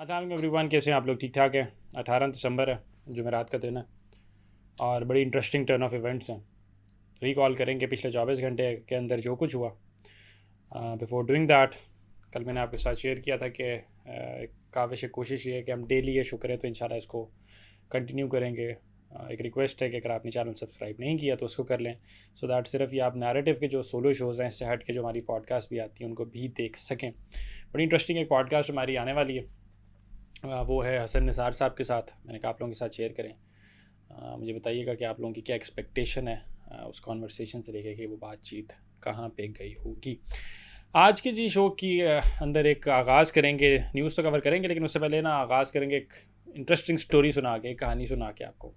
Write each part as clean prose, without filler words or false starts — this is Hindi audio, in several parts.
अस्सलाम एवरीवन, कैसे हैं आप लोग? ठीक ठाक है। 18 दिसंबर है, जुमेरात का दिन है और बड़ी इंटरेस्टिंग टर्न ऑफ इवेंट्स हैं। रिकॉल करेंगे पिछले 24 घंटे के अंदर जो कुछ हुआ। बिफोर डूइंग दैट, कल मैंने आपके साथ शेयर किया था कि काविश कोशिश ये है कि हम डेली ये शुक्र है तो इंशाल्लाह इसको कंटिन्यू करेंगे। एक रिक्वेस्ट है कि अगर आपने चैनल सब्सक्राइब नहीं किया तो उसको कर लें, सो दैट सिर्फ ये आप नैरेटिव के जो सोलो शोज़ हैं इससे हट के जो हमारी पॉडकास्ट भी आती हैं उनको भी देख सकें। बड़ी इंटरेस्टिंग एक पॉडकास्ट हमारी आने वाली है, वो है हसन निसार साहब के साथ। मैंने कहा आप लोगों के साथ शेयर करें। मुझे बताइएगा कि आप लोगों की क्या एक्सपेक्टेशन है उस कॉन्वर्सेशन से लेकर कि वो बातचीत कहाँ पे गई होगी। आज के जी शो की अंदर एक आगाज़ करेंगे, न्यूज़ तो कवर करेंगे लेकिन उससे पहले ना आगाज़ करेंगे एक इंटरेस्टिंग स्टोरी सुना के, एक कहानी सुना के आपको।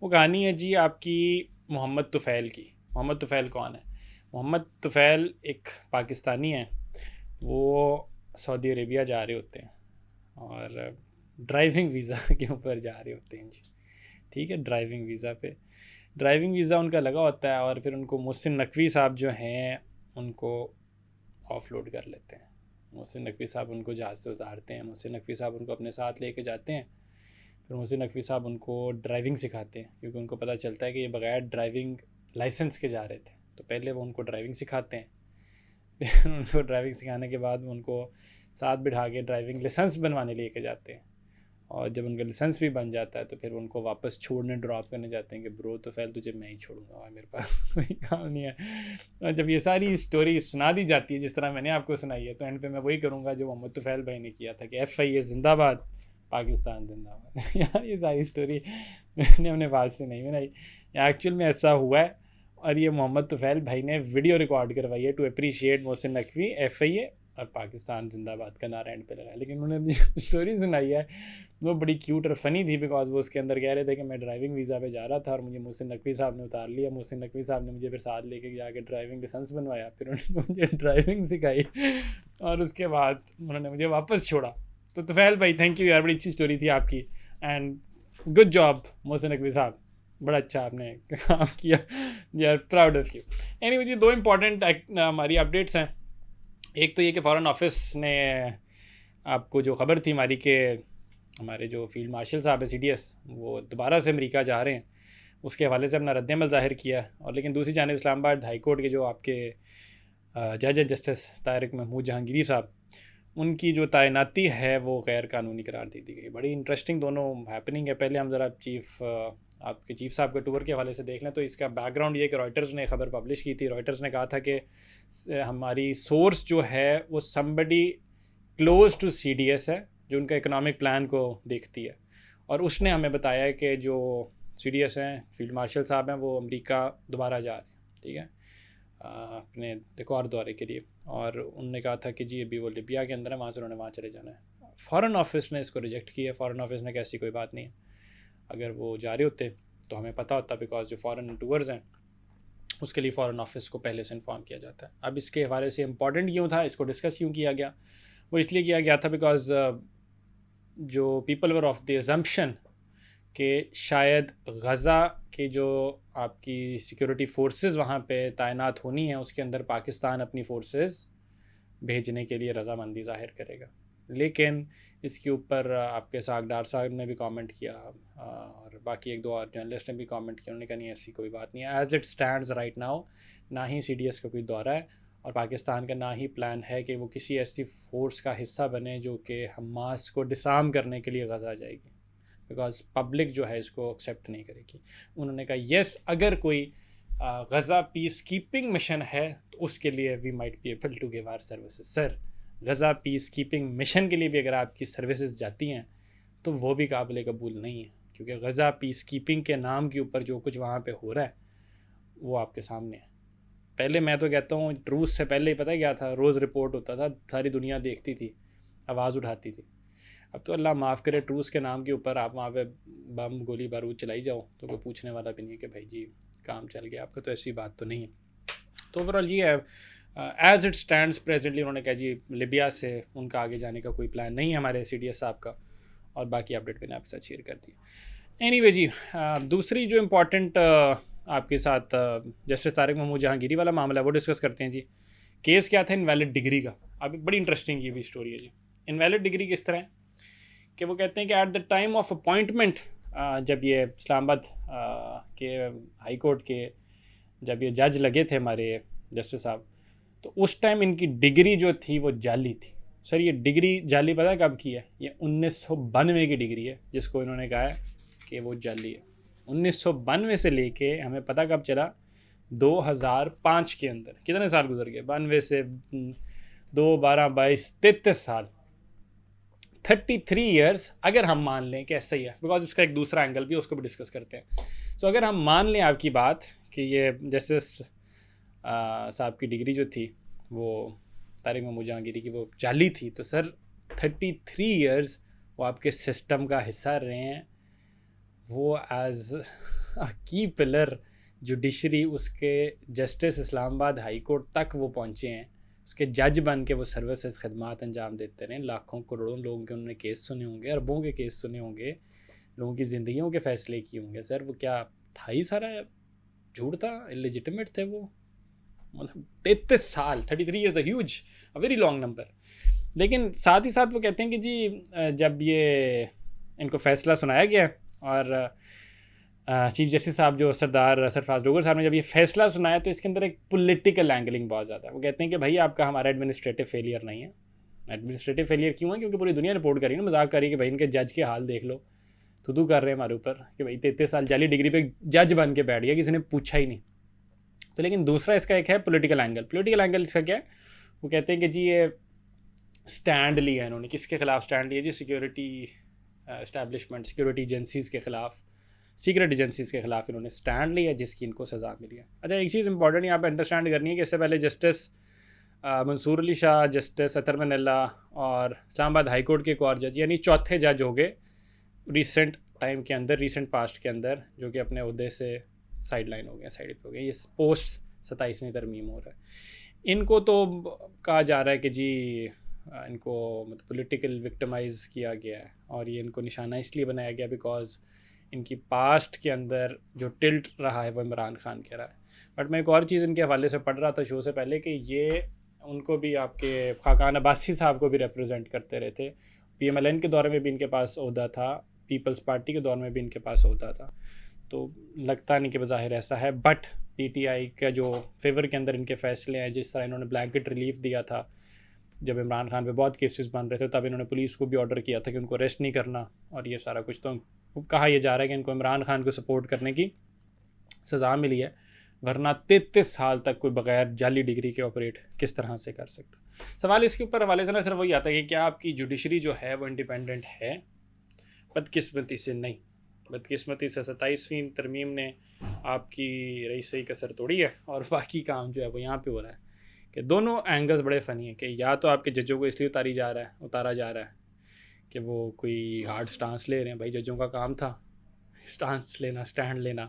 वो कहानी है जी आपकी मोहम्मद तुफ़ैल की। मोहम्मद तुफ़ैल कौन है? मोहम्मद तुफ़ैल एक पाकिस्तानी है। वो सऊदी अरेबिया जा रहे होते हैं और ड्राइविंग वीज़ा के ऊपर जा रहे होते हैं जी। ठीक है, ड्राइविंग वीज़ा उनका लगा होता है और फिर उनको मोहसिन नकवी साहब जो हैं उनको ऑफलोड कर लेते हैं। मोहसिन नकवी साहब उनको जहाज़ से उतारते हैं। मोहसिन नकवी साहब उनको अपने साथ लेके जाते हैं। फिर मोहसिन नकवी साहब उनको ड्राइविंग सिखाते हैं क्योंकि उनको पता चलता है कि ये बगैर ड्राइविंग लाइसेंस के जा रहे थे। तो पहले वो उनको ड्राइविंग सिखाते हैं, फिर उनको ड्राइविंग सिखाने के बाद वो उनको साथ बिठा के ड्राइविंग लाइसेंस बनवाने लेके जाते हैं। और जब उनका लाइसेंस भी बन जाता है तो फिर उनको वापस छोड़ने ड्रॉप करने जाते हैं कि ब्रो तो फैल तुझे मैं ही छोड़ूंगा और मेरे पास कोई काम नहीं है। और जब ये सारी स्टोरी सुना दी जाती है जिस तरह मैंने आपको सुनाई है, तो एंड पे मैं वही करूँगा जो मोहम्मद तुफ़ैल भाई ने किया था कि FIA जिंदाबाद, पाकिस्तान जिंदाबाद। यार ये सारी स्टोरी मैंने अपने बात से नहीं बनाई, एक्चुअल में ऐसा हुआ है और ये मोहम्मद तुफ़ैल भाई ने वीडियो रिकॉर्ड करवाई है to appreciate Mohsin Naqvi, FIA और पाकिस्तान जिंदाबाद का नारा एंड पे लगाया। लेकिन उन्होंने जो स्टोरी सुनाई है वो बड़ी क्यूट और फ़नी थी, बिकॉज वो उसके अंदर कह रहे थे कि मैं ड्राइविंग वीज़ा पे जा रहा था और मुझे मोहसिन नकवी साहब ने उतार लिया। मोहसिन नकवी साहब ने मुझे फिर साथ लेके जाके ड्राइविंग लाइसेंस बनवाया, फिर उन्होंने मुझे ड्राइविंग सिखाई और उसके बाद उन्होंने मुझे वापस छोड़ा। तो तुफ़ैल भाई थैंक यू यार, बड़ी अच्छी स्टोरी थी आपकी and good job Mohsin Naqvi साहब, बड़ा अच्छा आपने काम किया। यार प्राउड ऑफ यू। एनीवे जी, दो इम्पॉर्टेंट हमारी अपडेट्स हैं। एक तो ये कि फ़ॉरेन ऑफिस ने आपको जो ख़बर थी हमारी के हमारे जो फील्ड मार्शल साहब है CDS वो दोबारा से अमेरिका जा रहे हैं, उसके हवाले से अपना रद्दमल ज़ाहिर किया है। और लेकिन दूसरी जानिब इस्लामाबाद हाई कोर्ट के जो आपके जज हैं जस्टिस तारिक महमूद जहांगीरी साहब, उनकी जो तैनाती है वो गैर कानूनी करार दे दी गई। बड़ी इंटरेस्टिंग दोनों हैपनिंग है। पहले हम ज़रा आपके चीफ साहब के टूर के हवाले से देख लें तो इसका बैकग्राउंड ये कि रॉयटर्स ने खबर पब्लिश की थी। रॉयटर्स ने कहा था कि हमारी सोर्स जो है वो समबडी क्लोज टू CDS है जो उनका इकोनॉमिक प्लान को देखती है, और उसने हमें बताया कि जो CDS हैं फील्ड मार्शल साहब हैं वो अमेरिका दोबारा जा रहे हैं, ठीक है, अपने एक और दौरे के लिए। और उन्होंने कहा था कि जी अभी वो लिबिया के अंदर है, वहाँ से उन्होंने वहाँ चले जाना है। फ़ॉरेन ऑफिस ने इसको रिजेक्ट किया। फ़ॉरेन ऑफिस ने कहा ऐसी कोई बात नहीं है, अगर वो जा रहे होते तो हमें पता होता, बिकॉज जो फ़ॉरेन टूर्स हैं उसके लिए फ़ॉरेन ऑफिस को पहले से इन्फॉर्म किया जाता है। अब इसके हवाले से इम्पॉर्टेंट क्यों था, इसको डिस्कस क्यों किया गया, वो इसलिए किया गया था बिकॉज जो people were of the assumption कि शायद गज़ा के जो आपकी सिक्योरिटी फोर्सेस वहाँ पे तैनात होनी है उसके अंदर पाकिस्तान अपनी फोर्सेस भेजने के लिए रज़ामंदी ज़ाहिर करेगा। लेकिन इसके ऊपर आपके सागडार साहब ने भी कमेंट किया और बाकी एक दो और जर्नलिस्ट ने भी कमेंट किया। उन्होंने कहा नहीं ऐसी कोई बात नहीं है। As it stands right now ना ही CDS का कोई दौरा है और पाकिस्तान का ना ही प्लान है कि वो किसी ऐसी फोर्स का हिस्सा बने जो कि हमास को डिसार्म करने के लिए गज़ा जाएगी, बिकॉज पब्लिक जो है इसको एक्सेप्ट नहीं करेगी। उन्होंने कहा येस, अगर कोई गज़ा पीस कीपिंग मिशन है तो उसके लिए we might be able to give our services. Sir, Gaza peace keeping mission के लिए भी अगर आपकी सर्विसेज जाती हैं तो वो भी काबिल कबूल नहीं है, क्योंकि गज़ा पीस कीपिंग के नाम के ऊपर जो कुछ वहाँ पे हो रहा है वो आपके सामने है। पहले मैं तो कहता हूँ ट्रूस से पहले ही पता क्या था, रोज़ रिपोर्ट होता था, सारी दुनिया देखती थी, आवाज़ उठाती थी। अब तो अल्लाह माफ़ करे ट्रूस के नाम के ऊपर आप वहाँ पे बम गोली बारूद चलाई जाओ तो कोई पूछने वाला भी नहीं है कि भाई जी काम चल गया आपका, तो ऐसी बात तो नहीं है। तो ओवरऑल ये है एज़ इट स्टैंड्स प्रेजेंटली। उन्होंने कहा जी लिबिया से उनका आगे जाने का कोई प्लान नहीं है हमारे CDS साहब का, और बाकी अपडेट मैंने आपके साथ शेयर कर दी। एनीवे जी, दूसरी जो इम्पॉर्टेंट आपके साथ जस्टिस तारिक महमूद जहांगीरी वाला मामला है वो डिस्कस करते हैं जी। केस क्या था? इनवैलिड डिग्री का। अभी बड़ी इंटरेस्टिंग ये भी स्टोरी है जी। इनवैलिड डिग्री किस तरह है कि वो कहते हैं कि at the time of appointment, जब ये इस्लामाबाद के हाई कोर्ट के जब ये जज लगे थे हमारे जस्टिस साहब, तो उस टाइम इनकी डिग्री जो थी वो जाली थी। सर ये डिग्री जाली पता है कब की है? ये 1992 की डिग्री है जिसको इन्होंने कहा है कि वो जाली है। 1992 से लेके हमें पता कब चला? 2005 के अंदर। कितने साल गुजर गए? 92 से 2, 12, 22, 33 साल, 33 ईयर्स। अगर हम मान लें कि ऐसा ही है, बिकॉज इसका एक दूसरा एंगल भी, उसको भी डिस्कस करते हैं। सो अगर हम मान लें आपकी बात कि ये जस्टिस साहब की डिग्री जो थी वो तारिक महमूद जहांगीरी की वो जाली थी, तो सर 33 ईयर्स वो आपके सिस्टम का हिस्सा रहे हैं, वो एज अ की पिलर जुडिशरी, उसके जस्टिस इस्लामाबाद हाई कोर्ट तक वो पहुँचे हैं, उसके जज बन के वो सर्विसेज खदमात अंजाम देते रहे। लाखों करोड़ों लोगों के उन्होंने केस सुने होंगे, अरबों के केस सुने होंगे, लोगों की ज़िंदगियों के फ़ैसले किए होंगे। सर वो क्या था ही सारा झूठ था, इलिजिटिमेट थे वो। मतलब 33 साल, 33 years huge, a very long number. लेकिन साथ ही साथ वो कहते हैं कि जी जब ये इनको फ़ैसला सुनाया गया और चीफ जस्टिस साहब जो सरदार सरफराज डोगर साहब ने जब ये फैसला सुनाया, तो इसके अंदर एक पॉलिटिकल एंगलिंग बहुत ज़्यादा है। वो कहते हैं कि भाई आपका हमारा एडमिनिस्ट्रेटिव फेलियर नहीं है। एडमिनिस्ट्रेटिव फेलियर क्यों है? क्योंकि पूरी दुनिया रिपोर्ट करी ना, मजाक करी कि भाई इनके जज के हाल देख लो, तो कर रहे हैं हमारे ऊपर कि भाई 33 साल जाली डिग्री पे जज बन के बैठ गया, किसी ने पूछा ही नहीं। तो लेकिन दूसरा इसका एक है पॉलिटिकल एंगल। पॉलिटिकल एंगल इसका क्या है? वो कहते हैं कि जी ये स्टैंड लिया इन्होंने, किसके खिलाफ स्टैंड लिया जी? सिक्योरिटी एस्टैब्लिशमेंट, सिक्योरिटी एजेंसीज़ के ख़िलाफ़, सीक्रेट एजेंसीज़ के ख़िलाफ़ इन्होंने स्टैंड लिया, जिसकी इनको सज़ा मिली है। अच्छा, एक चीज़ इंपॉर्टेंट यहाँ पे अंडरस्टैंड करनी है कि इससे पहले जस्टिस मंसूर अली शाह, जस्टिस अतर मनल्ला और इस्लामाबाद हाई कोर्ट के एक और जज, यानी चौथे जज हो गए रिसेंट टाइम के अंदर, रिसेंट पास्ट के अंदर, जो कि अपने अहदे से साइड लाइन हो गए, साइड पे हो गए। ये पोस्ट 27वीं तरमीम हो रहा है। इनको तो कहा जा रहा है कि जी इनको मतलब पॉलिटिकल विक्टिमाइज़ किया गया है, और ये इनको निशाना इसलिए बनाया गया बिकॉज इनकी पास्ट के अंदर जो टिल्ट रहा है वो इमरान खान के रहा है। बट मैं एक और चीज़ इनके हवाले से पढ़ रहा था शो से पहले कि ये उनको भी आपके खाकान अब्बासी साहब को भी रिप्रेजेंट करते रहे थे। PMLN के दौर में भी इनके पास ओहदा था, पीपल्स पार्टी के दौर में भी इनके पास ओहदा था। तो लगता नहीं कि बज़ाहिर ऐसा है, बट PTI का जो फेवर के अंदर इनके फैसले हैं, जिस तरह इन्होंने ब्लैंकेट रिलीफ दिया था जब इमरान खान पे बहुत केसेस बन रहे थे, तब इन्होंने पुलिस को भी ऑर्डर किया था कि उनको अरेस्ट नहीं करना, और ये सारा कुछ। तो कहा यह जा रहा है कि इनको इमरान खान को सपोर्ट करने की सज़ा मिली है, वरना 33 साल तक कोई बग़ैर जाली डिग्री के ऑपरेट किस तरह से कर सकता। सवाल इसके ऊपर हवाले से ना सिर्फ वही आता है कि क्या आपकी जुडिशरी जो है वो इंडिपेंडेंट है? बदकिस्मती से नहीं। बदकिस्मती से 27वीं तरमीम ने आपकी रईसई कसर तोड़ी है, और बाकी काम जो है वो यहाँ पे हो रहा है कि दोनों एंगल्स बड़े फ़नी हैं। कि या तो आपके जजों को इसलिए उतारा जा रहा है कि वो कोई हार्ड स्टांस ले रहे हैं, भाई जजों का काम था स्टांस लेना, स्टैंड लेना,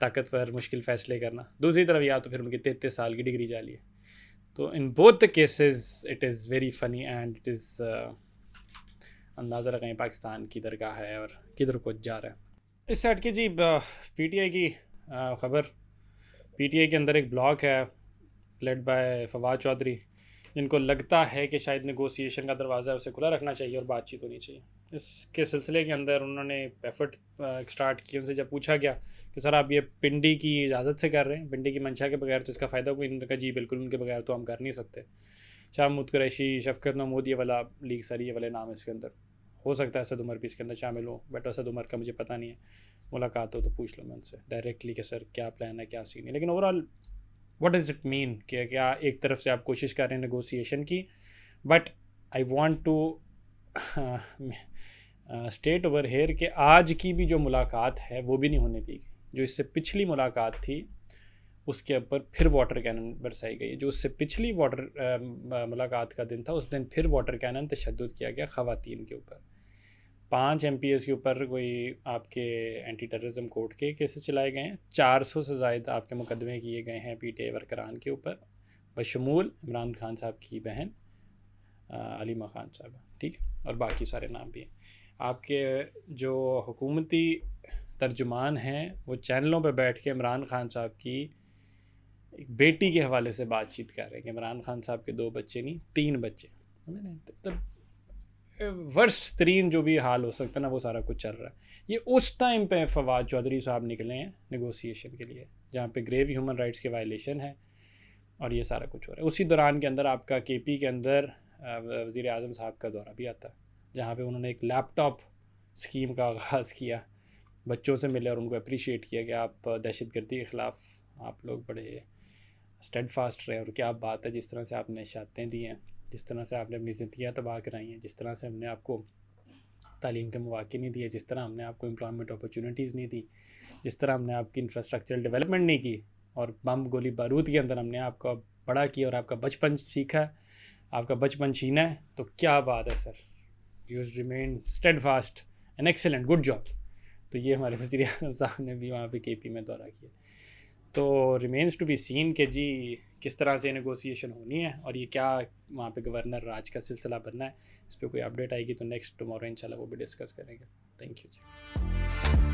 ताकतवर मुश्किल फ़ैसले करना। दूसरी तरफ या तो फिर उनकी 33 साल की डिग्री जाली है। तो in both the cases it is very funny and it is अंदाज़ा लगाएं पाकिस्तान किधर का है और किधर को जा रहा है। इस साइड की जी PTI की ख़बर, PTI के अंदर एक ब्लॉग है लेड बाय फवाद चौधरी, जिनको लगता है कि शायद नेगोशिएशन का दरवाज़ा उसे खुला रखना चाहिए और बातचीत होनी चाहिए। इसके सिलसिले के अंदर उन्होंने एफर्ट स्टार्ट किए। उनसे जब पूछा गया कि सर आप ये पिंडी की इजाज़त से कर रहे हैं, पिंडी की मंशा के बगैर, तो इसका फ़ायदा कोई नहीं। जी बिल्कुल, उनके बगैर तो हम कर नहीं सकते। शाह महमूद कुरैशी, शफ़क़त महमूद, ये वाला लीग सारी ये वाले नाम है इसके अंदर। हो सकता है असद उमर भी इसके अंदर शामिल हो, बट असद उमर का मुझे पता नहीं है। मुलाकात हो तो पूछ लो मैं उनसे डायरेक्टली कि सर क्या प्लान है, क्या सीन है। लेकिन overall what does it mean कि क्या एक तरफ से आप कोशिश कर रहे हैं नेगोशिएशन की, but I want to state over here कि आज की भी जो मुलाकात है वो भी नहीं होने दी गई। जो इससे पिछली मुलाकात थी उसके ऊपर फिर वाटर कैनन बरसाई गई। जो उससे पिछली मुलाकात का दिन था, उस दिन फिर वाटर कैनन तशद्दुद किया गया ख़वातीन के ऊपर। 5 MPs के ऊपर कोई आपके एंटी टेररिज्म कोर्ट के केसेस चलाए गए हैं। 400 से ज़ायद आपके मुकदमे किए गए हैं PTI वर्करान के ऊपर, बशमूल इमरान खान साहब की बहन अलीमा खान साहब, ठीक है, और बाकी सारे नाम भी हैं। आपके जो हुकूमती तर्जुमान हैं वो चैनलों पे बैठ के इमरान खान साहब की एक बेटी के हवाले से बातचीत कर रहे हैं कि इमरान खान साहब के 2 बच्चे नहीं 3 बच्चे। तब वर्स्ट तरीन जो भी हाल हो सकता है ना वो सारा कुछ चल रहा है। ये उस टाइम पे फवाद चौधरी साहब निकले हैं नेगोशिएशन के लिए जहाँ पे ग्रेव ह्यूमन राइट्स के वायलेशन है और ये सारा कुछ हो रहा है। उसी दौरान के अंदर आपका केपी के अंदर वज़ीर आज़म साहब का दौरा भी आता है जहाँ पे उन्होंने एक लैपटॉप स्कीम का आगाज़ किया, बच्चों से मिले और उनको अप्रिशिएट किया कि आप दहशतगर्दी के ख़िलाफ़ आप लोग बड़े स्टेड फास्ट रहे और क्या बात है, जिस तरह से आपने शहादतें दी हैं, जिस तरह से आपने अपनी ज़िंदगियाँ तबाह कराई हैं, जिस तरह से हमने आपको तालीम के मौक़े नहीं दिए, जिस तरह हमने आपको एम्प्लॉयमेंट अपॉर्चुनिटीज़ नहीं दी, जिस तरह हमने आपकी इंफ्रास्ट्रक्चरल डेवलपमेंट नहीं की और बम गोली बारूद के अंदर हमने आपका बड़ा किया और आपका बचपन सीखा, आपका बचपन छीना है, तो क्या बात है sir, you remain steadfast and excellent, good job. तो ये हमारे वज़ीर आज़म साहब ने भी वहाँ पे केपी में दौरा किया। तो रिमेंस टू बी सीन के जी किस तरह से नेगोशिएशन होनी है और ये क्या वहाँ पे गवर्नर राज का सिलसिला बनना है, इस पर कोई अपडेट आएगी तो नेक्स्ट टुमारो इंशाल्लाह वो भी डिस्कस करेंगे। Thank you ji.